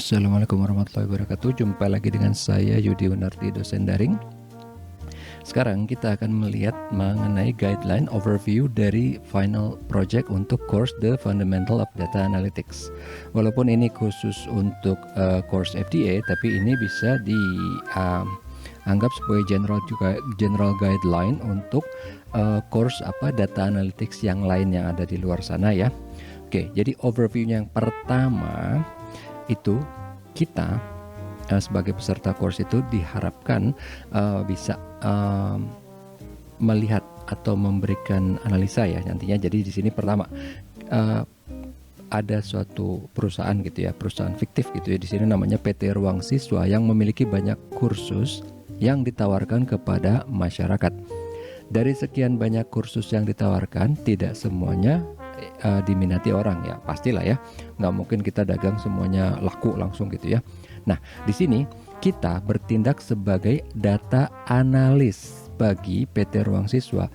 Assalamualaikum warahmatullahi wabarakatuh. Jumpa lagi dengan saya Yudi Winardi, dosen daring. Sekarang kita akan melihat mengenai guideline overview dari final project untuk course The Fundamental of Data Analytics. Walaupun ini khusus untuk course FDA, tapi ini bisa dianggap sebagai general guideline untuk course data analytics yang lain yang ada di luar sana ya. Oke, jadi overview yang pertama itu kita sebagai peserta course itu diharapkan bisa melihat atau memberikan analisa ya nantinya. Jadi di sini pertama ada suatu perusahaan gitu ya, perusahaan fiktif gitu ya. Di sini namanya PT Ruang Siswa yang memiliki banyak kursus yang ditawarkan kepada masyarakat. Dari sekian banyak kursus yang ditawarkan, tidak semuanya diminati orang ya, pastilah ya, nggak mungkin kita dagang semuanya laku langsung gitu ya. Nah, di sini kita bertindak sebagai data analis bagi PT Ruang Siswa,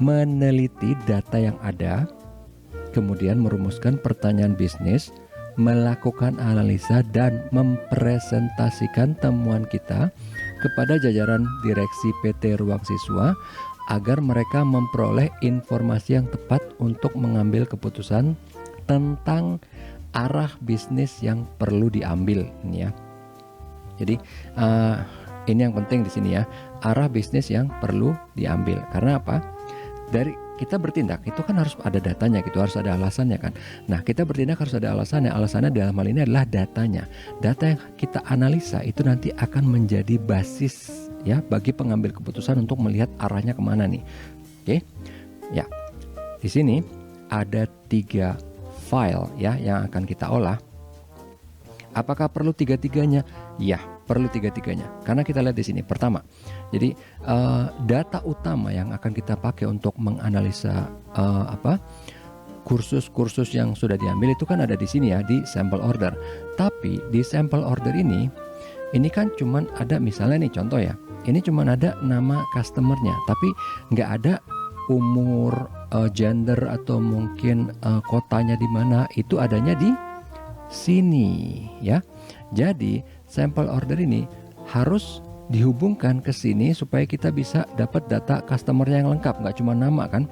meneliti data yang ada, kemudian merumuskan pertanyaan bisnis, melakukan analisa dan mempresentasikan temuan kita kepada jajaran direksi PT Ruang Siswa agar mereka memperoleh informasi yang tepat untuk mengambil keputusan tentang arah bisnis yang perlu diambil ini ya. Jadi ini yang penting di sini ya, arah bisnis yang perlu diambil. Karena apa? Dari kita bertindak itu kan harus ada datanya gitu, harus ada alasannya kan. Nah, kita bertindak harus ada alasannya. Alasannya dalam hal ini adalah datanya. Data yang kita analisa itu nanti akan menjadi basis ya bagi pengambil keputusan untuk melihat arahnya kemana nih. Oke, ya di sini ada 3 file ya yang akan kita olah. Apakah perlu tiga-tiganya? Ya, perlu tiga-tiganya. Karena kita lihat di sini. Pertama, jadi data utama yang akan kita pakai untuk menganalisa kursus-kursus yang sudah diambil itu kan ada di sini ya, di sample order. Tapi di sample order ini kan cuman ada misalnya nih contoh ya. Ini cuma ada nama customernya, tapi nggak ada umur, gender atau mungkin kotanya di mana. Itu adanya di sini ya. Jadi sample order ini harus dihubungkan ke sini supaya kita bisa dapat data customernya yang lengkap, nggak cuma nama kan.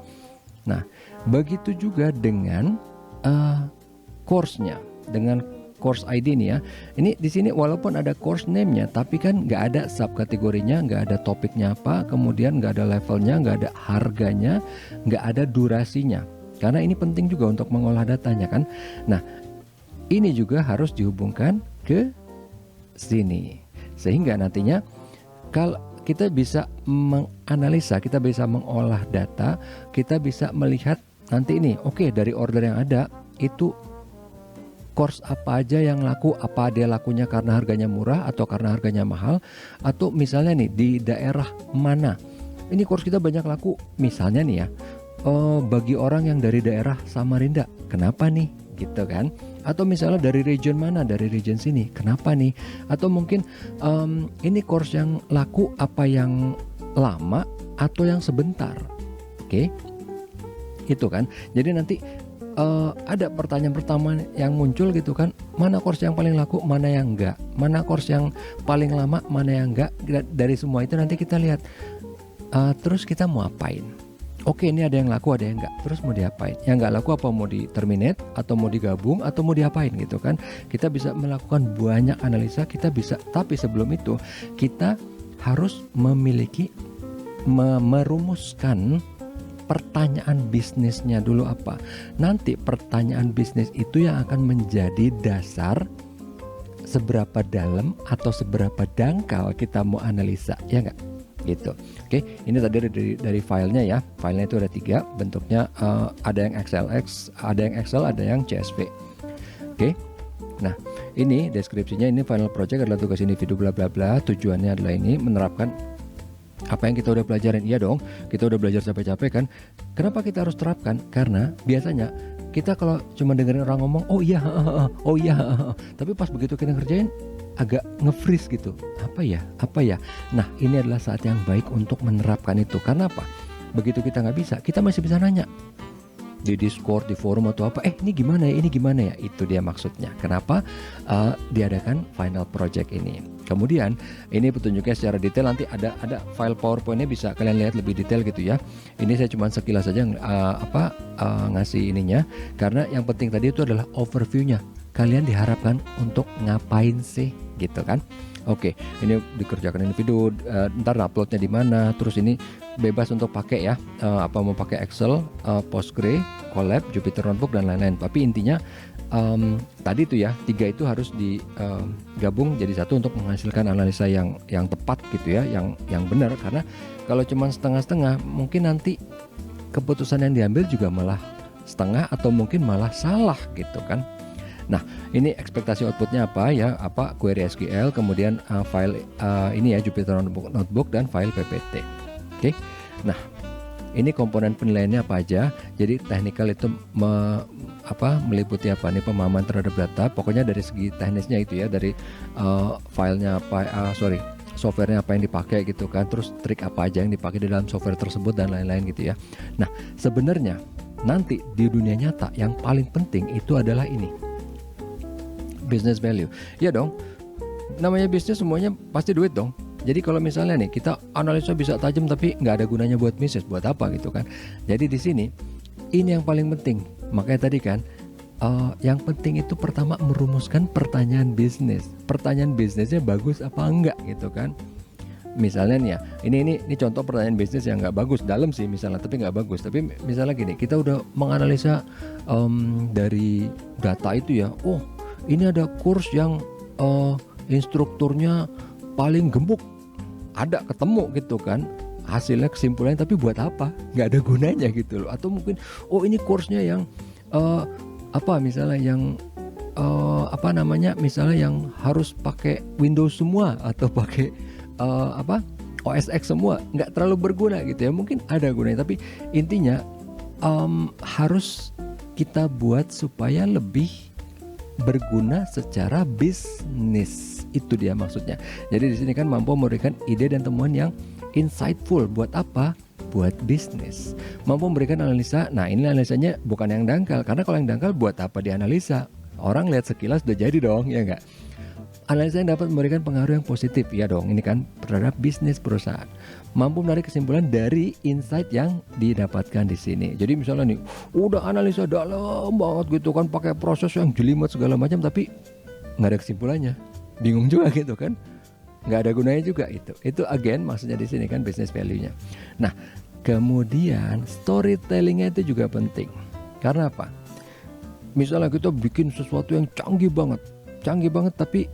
Nah, begitu juga dengan course-nya, dengan course ID nih ya. Ini di sini walaupun ada course name-nya, tapi kan nggak ada subkategorinya, nggak ada topiknya apa, kemudian nggak ada levelnya, nggak ada harganya, nggak ada durasinya. Karena ini penting juga untuk mengolah datanya kan. Nah, ini juga harus dihubungkan ke sini. Sehingga nantinya kalau kita bisa menganalisa, kita bisa mengolah data, kita bisa melihat nanti ini, oke, dari order yang ada itu course apa aja yang laku, apa dia lakunya karena harganya murah atau karena harganya mahal, atau misalnya nih di daerah mana ini course kita banyak laku, misalnya nih ya bagi orang yang dari daerah Samarinda, kenapa nih gitu kan, atau misalnya dari region mana, dari region sini, kenapa nih, atau mungkin ini course yang laku apa yang lama atau yang sebentar. Oke, itu kan, jadi nanti ada pertanyaan pertama yang muncul gitu kan, mana course yang paling laku, mana yang enggak, mana course yang paling lama, mana yang enggak. Dari semua itu nanti kita lihat terus kita mau apain. Oke, ini ada yang laku, ada yang enggak, terus mau diapain. Yang enggak laku apa mau di terminate, atau mau digabung, atau mau diapain gitu kan. Kita bisa melakukan banyak analisa, kita bisa. Tapi sebelum itu kita harus memiliki merumuskan pertanyaan bisnisnya dulu apa. Nanti pertanyaan bisnis itu yang akan menjadi dasar seberapa dalam atau seberapa dangkal kita mau analisa, ya nggak? Gitu. Oke, ini tadi dari filenya ya. Filenya itu ada 3 bentuknya, ada yang XLX, ada yang Excel, ada yang CSV. Oke. Nah, ini deskripsinya, ini final project adalah tugas individu bla bla bla. Tujuannya adalah ini menerapkan apa yang kita udah pelajarin. Iya dong, kita udah belajar capek-capek kan. Kenapa kita harus terapkan? Karena biasanya kita kalau cuma dengerin orang ngomong, oh iya, tapi pas begitu kita ngerjain agak nge-freeze gitu. Apa ya? Nah, ini adalah saat yang baik untuk menerapkan itu. Karena apa? Begitu kita nggak bisa, kita masih bisa nanya. di Discord, di forum atau apa, ini gimana ya, ini gimana ya, itu dia maksudnya. Kenapa diadakan final project ini. Kemudian ini petunjuknya secara detail, nanti ada file PowerPoint-nya bisa kalian lihat lebih detail gitu ya. Ini saya cuma sekilas saja ngasih ininya, karena yang penting tadi itu adalah overview-nya. Kalian diharapkan untuk ngapain sih gitu kan. Oke, ini dikerjakan individu, ntar uploadnya di mana, terus ini bebas untuk pakai ya, mau pakai Excel, Postgre, Colab, Jupyter Notebook dan lain-lain. Tapi intinya tadi itu ya, 3 itu harus digabung jadi satu untuk menghasilkan analisa yang tepat gitu ya, yang benar. Karena kalau cuma setengah-setengah, mungkin nanti keputusan yang diambil juga malah setengah atau mungkin malah salah gitu kan. Nah, ini ekspektasi outputnya apa ya? Query SQL, kemudian file ini ya, Jupyter Notebook dan file PPT. Oke. Nah, ini komponen penilaiannya apa aja? Jadi technical itu meliputi apa nih, pemahaman terhadap data. Pokoknya dari segi teknisnya itu ya, dari filenya softwarenya apa yang dipakai gitu kan, terus trik apa aja yang dipakai di dalam software tersebut dan lain-lain gitu ya. Nah, sebenarnya nanti di dunia nyata yang paling penting itu adalah ini, business value. Ya dong, namanya bisnis semuanya pasti duit dong. Jadi kalau misalnya nih kita analisa bisa tajam tapi nggak ada gunanya buat bisnis, buat apa gitu kan. Jadi di sini ini yang paling penting. Makanya tadi kan yang penting itu pertama merumuskan pertanyaan bisnis. Pertanyaan bisnisnya bagus apa enggak gitu kan. Misalnya nih ya, ini contoh pertanyaan bisnis yang nggak bagus, dalam sih misalnya tapi nggak bagus. Tapi misalnya gini, kita udah menganalisa dari data itu ya, ini ada kurs yang instrukturnya paling gemuk, ada ketemu gitu kan, hasilnya kesimpulannya, tapi buat apa? Nggak ada gunanya gitu loh. Atau mungkin ini kursnya yang misalnya yang misalnya yang harus pakai Windows semua atau pakai OS X semua, nggak terlalu berguna gitu ya. Mungkin ada gunanya, tapi intinya harus kita buat supaya lebih berguna secara bisnis. Itu dia maksudnya. Jadi di sini kan mampu memberikan ide dan temuan yang insightful. Buat apa? Buat bisnis. Mampu memberikan analisa. Nah, ini analisanya bukan yang dangkal, karena kalau yang dangkal buat apa dianalisa? Orang lihat sekilas udah jadi dong, ya enggak? Analisa yang dapat memberikan pengaruh yang positif, ya dong, ini kan terhadap bisnis perusahaan. Mampu menarik kesimpulan dari insight yang didapatkan di sini. Jadi misalnya nih, udah analisa dalam banget gitu kan, pakai proses yang jelimet segala macam, tapi nggak ada kesimpulannya, bingung juga gitu kan, nggak ada gunanya juga itu. Itu again maksudnya di sini kan business value-nya. Nah, kemudian storytelling-nya itu juga penting. Karena apa? Misalnya kita bikin sesuatu yang canggih banget tapi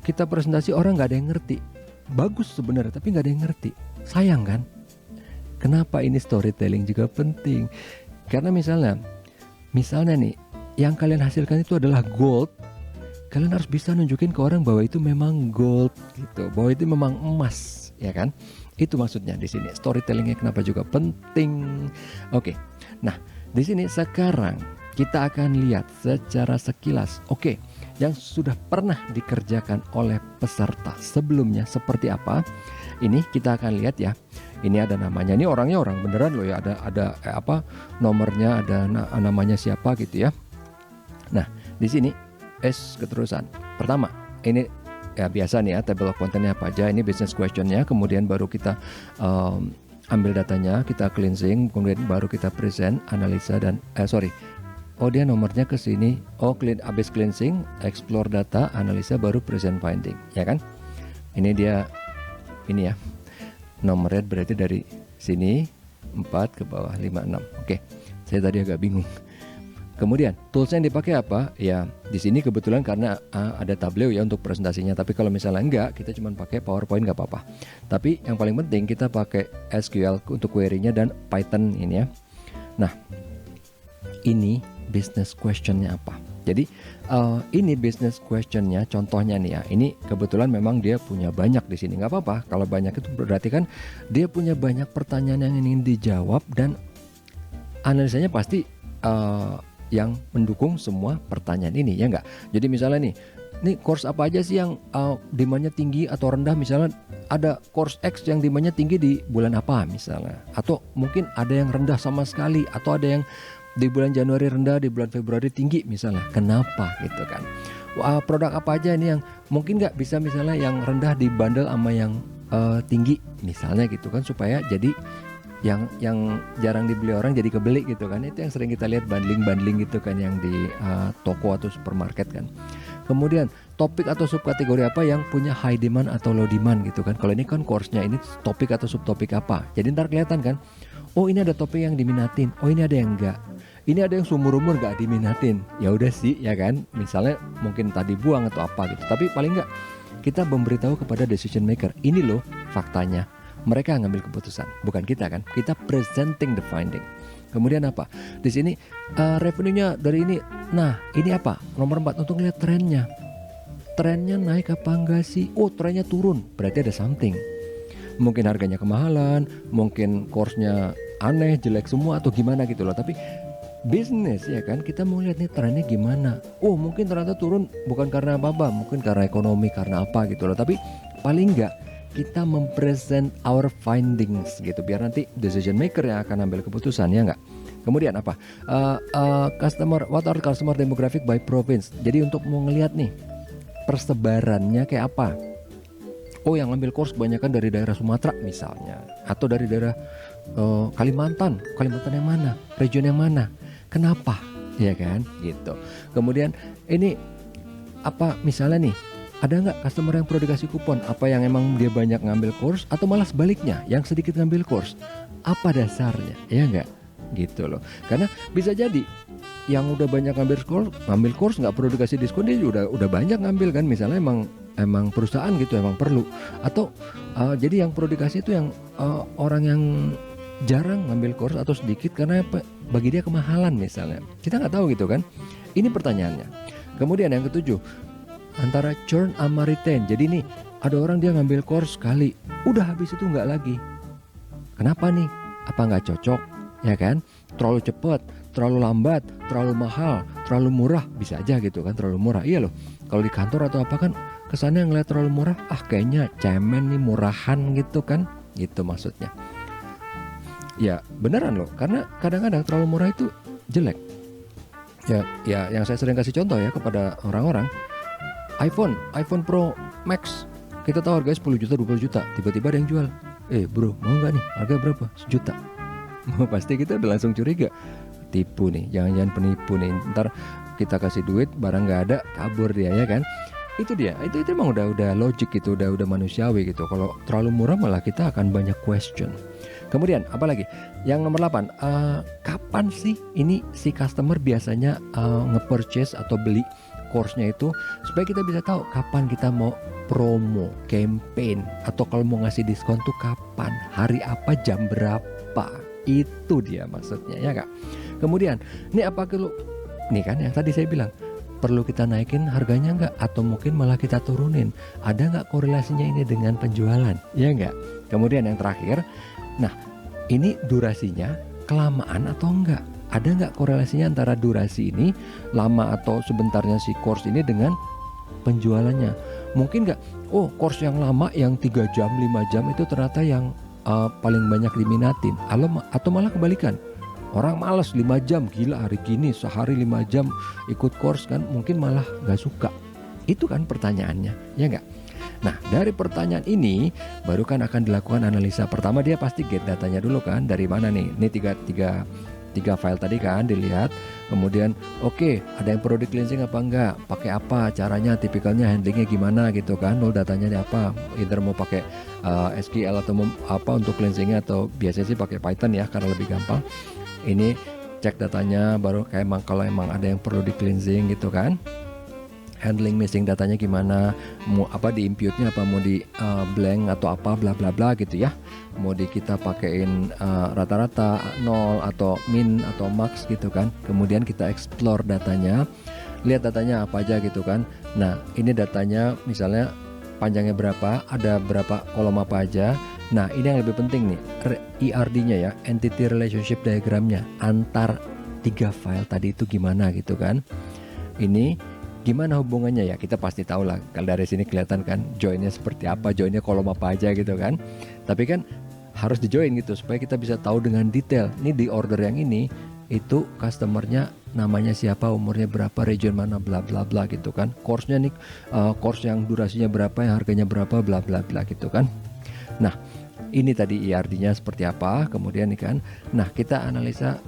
kita presentasi orang nggak ada yang ngerti. Bagus sebenarnya tapi nggak ada yang ngerti. Sayang kan? Kenapa ini storytelling juga penting? Karena misalnya nih, yang kalian hasilkan itu adalah gold. Kalian harus bisa nunjukin ke orang bahwa itu memang gold gitu, bahwa itu memang emas, ya kan? Itu maksudnya di sini. Storytellingnya kenapa juga penting? Oke. Nah, di sini sekarang kita akan lihat secara sekilas. Oke. Yang sudah pernah dikerjakan oleh peserta sebelumnya seperti apa. Ini kita akan lihat ya. Ini ada namanya, ini orangnya orang beneran loh ya, ada nomornya, ada namanya siapa gitu ya. Nah, di sini keterusan. Pertama, ini ya biasa nih ya, table of contentnya apa aja. Ini business questionnya, kemudian baru kita ambil datanya, kita cleansing, kemudian baru kita present, analisa dan dia nomornya ke sini. Habis cleansing, explore data, analisa, baru present finding, ya kan? Ini dia, ini ya. Nomornya berarti dari sini 4 ke bawah 5 6. Oke. Saya tadi agak bingung. Kemudian tools yang dipakai apa? Ya, di sini kebetulan karena ada Tableau ya untuk presentasinya. Tapi kalau misalnya enggak, kita cuma pakai PowerPoint nggak apa-apa. Tapi yang paling penting kita pakai SQL untuk query-nya dan Python ini ya. Nah, ini business question-nya apa? Jadi ini business question-nya, contohnya nih ya. Ini kebetulan memang dia punya banyak di sini. Nggak apa-apa. Kalau banyak itu berarti kan dia punya banyak pertanyaan yang ingin dijawab dan analisanya pasti yang mendukung semua pertanyaan ini, ya nggak? Jadi misalnya nih course apa aja sih yang demand-nya tinggi atau rendah? Misalnya ada course X yang demand-nya tinggi di bulan apa misalnya, atau mungkin ada yang rendah sama sekali, atau ada yang Di bulan Januari rendah, di bulan Februari tinggi misalnya. Kenapa gitu kan? Wah, produk apa aja ini yang mungkin nggak bisa misalnya yang rendah dibandel sama yang tinggi misalnya gitu kan, supaya jadi yang jarang dibeli orang jadi kebeli gitu kan. Itu yang sering kita lihat bundling gitu kan yang di toko atau supermarket kan. Kemudian topik atau subkategori apa yang punya high demand atau low demand gitu kan. Kalau ini kan course-nya ini topik atau subtopik apa. Jadi ntar kelihatan kan, oh ini ada topik yang diminatin, oh ini ada yang enggak. Ini ada yang seumur-umur gak diminatin. Ya udah sih ya kan. Misalnya mungkin tadi buang atau apa gitu. Tapi paling enggak kita memberitahu kepada decision maker, ini loh faktanya. Mereka yang ngambil keputusan, bukan kita kan. Kita presenting the finding. Kemudian apa? Di sini revenue-nya dari ini. Nah, ini apa? Nomor 4 untuk lihat trennya. Trennya naik apa enggak sih? Oh, trennya turun. Berarti ada something. Mungkin harganya kemahalan, mungkin course-nya aneh, jelek semua atau gimana gitu loh. Tapi bisnis ya kan, kita mau lihat nih trennya gimana. Oh, mungkin ternyata turun bukan karena apa-apa, mungkin karena ekonomi, karena apa gitu loh. Tapi paling enggak kita mempresent our findings gitu, biar nanti decision maker yang akan ambil keputusan, ya enggak. Kemudian apa? What are customer demographic by province. Jadi untuk mau ngelihat nih persebarannya kayak apa. Oh, yang ngambil course kebanyakan dari daerah Sumatera misalnya, atau dari daerah Kalimantan yang mana, region yang mana, kenapa, ya kan, gitu. Kemudian ini apa misalnya nih, ada nggak customer yang perlu dikasih kupon, apa yang emang dia banyak ngambil course, atau malah sebaliknya, yang sedikit ngambil course, apa dasarnya, ya nggak, gitu loh. Karena bisa jadi yang udah banyak ngambil course nggak perlu dikasih diskon, dia udah banyak ngambil kan, misalnya emang perusahaan gitu emang perlu, atau jadi yang perlu dikasih itu yang orang yang jarang ngambil course atau sedikit karena bagi dia kemahalan misalnya. Kita nggak tahu gitu kan. Ini pertanyaannya. Kemudian yang ketujuh, antara churn sama retain. Jadi nih ada orang dia ngambil course sekali, udah habis itu nggak lagi. Kenapa nih? Apa nggak cocok? Ya kan? Terlalu cepat, terlalu lambat, terlalu mahal, terlalu murah, bisa aja gitu kan, terlalu murah. Iya loh. Kalau di kantor atau apa kan kesannya ngeliat terlalu murah, kayaknya cemen nih, murahan gitu kan. Gitu maksudnya. Ya beneran loh, karena kadang-kadang terlalu murah itu jelek. Ya yang saya sering kasih contoh ya kepada orang-orang, iPhone Pro Max, kita tahu harganya 10 juta, 20 juta, tiba-tiba ada yang jual. Bro, mau nggak nih, harga berapa? 1 juta. Pasti kita udah langsung curiga, tipu nih, jangan-jangan penipu nih. Ntar kita kasih duit, barang nggak ada, kabur dia, ya kan. Itu dia, itu emang udah logik gitu, udah manusiawi gitu. Kalau terlalu murah malah kita akan banyak question. Kemudian apalagi? Yang nomor 8, kapan sih ini si customer biasanya nge-purchase atau beli course-nya itu, supaya kita bisa tahu kapan kita mau promo, campaign, atau kalau mau ngasih diskon tuh kapan, hari apa, jam berapa. Itu dia maksudnya, ya Kak. Kemudian, ini apa nih kan yang tadi saya bilang, perlu kita naikin harganya nggak, atau mungkin malah kita turunin. Ada nggak korelasinya ini dengan penjualan, ya nggak? Kemudian yang terakhir, nah ini durasinya kelamaan atau enggak? Ada nggak korelasinya antara durasi ini lama atau sebentarnya si course ini dengan penjualannya? Mungkin nggak, oh course yang lama yang 3 jam, 5 jam itu ternyata yang paling banyak diminatin, atau malah kebalikan. Orang malas 5 jam, gila hari gini sehari 5 jam ikut course kan, mungkin malah nggak suka. Itu kan pertanyaannya, ya nggak? Nah dari pertanyaan ini baru kan akan dilakukan analisa. Pertama dia pasti get datanya dulu kan, dari mana nih? Ini tiga file tadi kan dilihat. Kemudian oke, ada yang perlu di cleansing apa enggak, pakai apa caranya, tipikalnya, handlingnya gimana gitu kan. Nol datanya ini apa, either mau pakai SQL atau apa untuk cleansingnya, atau biasanya sih pakai Python ya karena lebih gampang. Ini cek datanya, baru kayak kalau emang ada yang perlu di cleansing gitu kan. Handling missing datanya gimana, mau apa di impute-nya, apa mau di blank atau apa bla bla bla gitu ya. Mau di kita pakein rata-rata 0 atau min atau max gitu kan. Kemudian kita explore datanya, lihat datanya apa aja gitu kan. Nah ini datanya misalnya panjangnya berapa, ada berapa kolom apa aja. Nah ini yang lebih penting nih, ERD-nya ya, Entity Relationship Diagramnya, antar 3 file tadi itu gimana gitu kan. Ini gimana hubungannya ya, kita pasti tahu lah, kalau dari sini kelihatan kan joinnya seperti apa, joinnya kolom apa aja gitu kan. Tapi kan harus di join gitu supaya kita bisa tahu dengan detail, ini di order yang ini itu customernya namanya siapa, umurnya berapa, region mana, bla bla bla gitu kan. Course-nya nih, course yang durasinya berapa, yang harganya berapa, bla bla bla gitu kan. Nah, ini tadi ERD-nya seperti apa, kemudian nih kan. Nah, kita analisa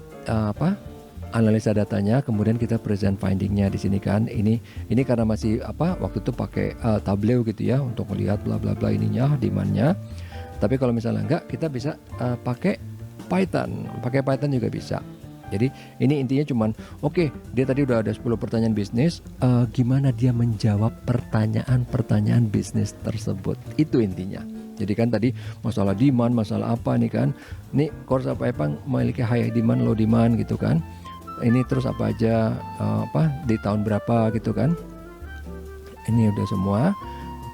analisa datanya, kemudian kita present findingnya di sini kan. Ini karena masih waktu itu pakai Tableau gitu ya untuk melihat bla bla bla ininya, demand-nya. Tapi kalau misalnya enggak, kita bisa pakai Python juga bisa. Jadi ini intinya cuman oke, dia tadi udah ada 10 pertanyaan bisnis, gimana dia menjawab pertanyaan bisnis tersebut, itu intinya. Jadi kan tadi masalah demand, masalah apa nih kan, nih course apa memiliki high demand, low demand gitu kan. Ini terus apa aja, di tahun berapa gitu kan. Ini udah semua.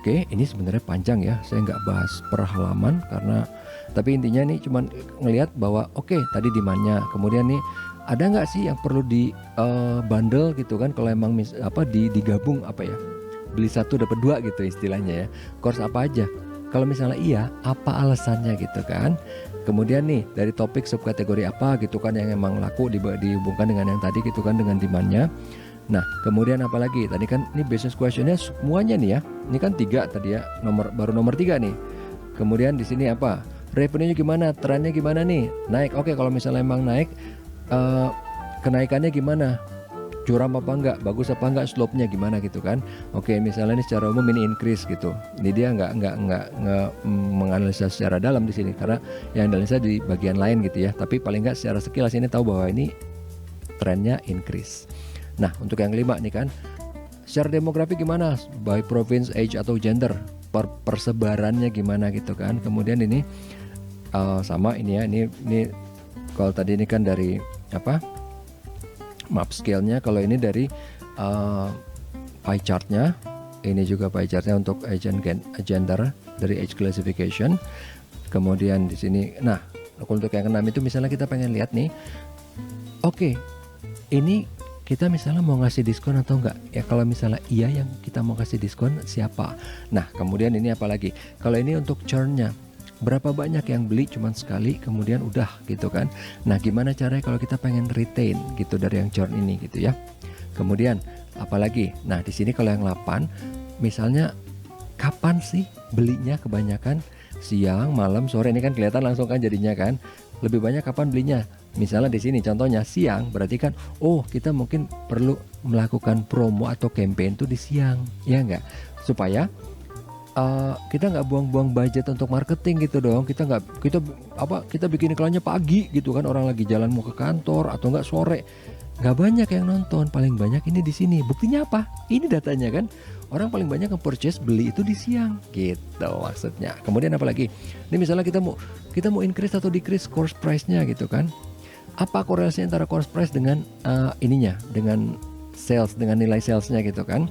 Oke, ini sebenarnya panjang ya, saya nggak bahas per halaman karena, tapi intinya nih cuman ngelihat bahwa oke, tadi demand-nya, kemudian nih ada nggak sih yang perlu di bundle gitu kan, kalau emang digabung beli satu dapat dua gitu istilahnya ya, course apa aja, kalau misalnya iya apa alasannya gitu kan. Kemudian nih dari topik subkategori apa gitu kan yang emang laku dihubungkan dengan yang tadi gitu kan, dengan demand-nya. Nah, kemudian apa lagi? Tadi kan ini business question-nya semuanya nih ya. Ini kan 3 tadi ya, baru nomor 3 nih. Kemudian di sini apa? Revenue-nya gimana? Trennya gimana nih? Naik. Oke, kalau misalnya emang naik, kenaikannya gimana? Curam apa enggak? Bagus apa enggak? Slope-nya gimana gitu kan? Oke, misalnya ini secara umum ini increase gitu. Ini dia nggak menganalisa secara dalam di sini karena yang analisa di bagian lain gitu ya. Tapi paling nggak secara sekilas ini tahu bahwa ini trennya increase. Nah, untuk yang kelima nih kan, secara demografi gimana, by province, age atau gender, persebarannya gimana gitu kan. Kemudian ini sama ini ya, ini kalau tadi ini kan dari map scale-nya, kalau ini dari pie chart-nya, ini juga pie chart-nya untuk age and gender dari age classification. Kemudian di sini, nah untuk yang keenam itu misalnya kita pengen lihat nih, oke, ini kita misalnya mau ngasih diskon atau enggak ya. Kalau misalnya iya, yang kita mau kasih diskon siapa. Nah, kemudian ini apa lagi, kalau ini untuk churn-nya, berapa banyak yang beli cuman sekali kemudian udah gitu kan. Nah, gimana caranya kalau kita pengen retain gitu dari yang churn ini gitu ya. Kemudian apalagi, nah di sini kalau yang 8 misalnya kapan sih belinya, kebanyakan siang, malam, sore, ini kan kelihatan langsung kan jadinya kan. Lebih banyak kapan belinya? Misalnya di sini contohnya siang, berarti kan kita mungkin perlu melakukan promo atau campaign tuh di siang, ya enggak? Supaya kita nggak buang-buang budget untuk marketing gitu dong. Kita bikin iklannya pagi gitu kan, orang lagi jalan mau ke kantor, atau enggak sore, nggak banyak yang nonton. Paling banyak ini di sini. Buktinya apa? Ini datanya kan, orang paling banyak nge-purchase, beli itu di siang gitu maksudnya. Kemudian apa lagi? Ini misalnya kita mau increase atau decrease course price-nya gitu kan. Apa korelasi antara course price dengan dengan sales, dengan nilai salesnya gitu kan?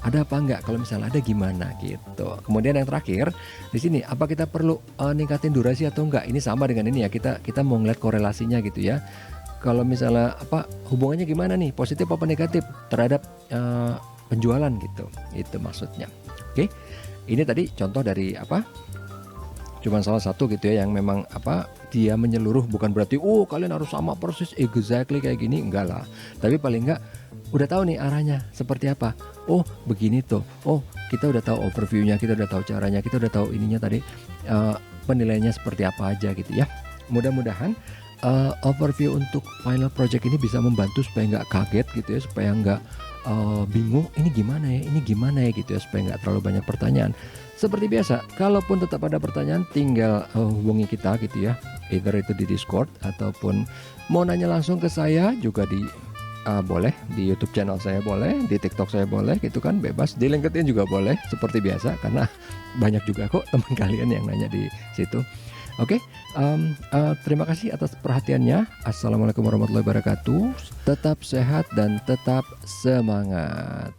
Ada apa enggak? Kalau misalnya ada gimana gitu. Kemudian yang terakhir di sini, apa kita perlu ningkatin durasi atau enggak? Ini sama dengan ini ya, kita mau ngeliat korelasinya gitu ya. Kalau misalnya hubungannya gimana nih, positif apa negatif terhadap penjualan gitu. Itu maksudnya. Oke. Ini tadi contoh dari cuman salah satu gitu ya, yang memang dia menyeluruh, bukan berarti kalian harus sama persis exactly kayak gini, enggak lah. Tapi paling enggak udah tahu nih arahnya seperti apa. Begini tuh. Kita udah tahu overview-nya, kita udah tahu caranya, kita udah tahu ininya tadi penilaiannya seperti apa aja gitu ya. Mudah-mudahan overview untuk final project ini bisa membantu supaya nggak kaget gitu ya, supaya nggak bingung ini gimana ya gitu ya, supaya nggak terlalu banyak pertanyaan. Seperti biasa, kalaupun tetap ada pertanyaan, tinggal hubungi kita gitu ya, either itu di Discord ataupun mau nanya langsung ke saya juga boleh di YouTube channel saya, boleh di TikTok saya, boleh gitu kan, bebas. Di LinkedIn juga boleh seperti biasa, karena banyak juga kok teman kalian yang nanya di situ. Oke, terima kasih atas perhatiannya. Assalamualaikum warahmatullahi wabarakatuh. Tetap sehat dan tetap semangat.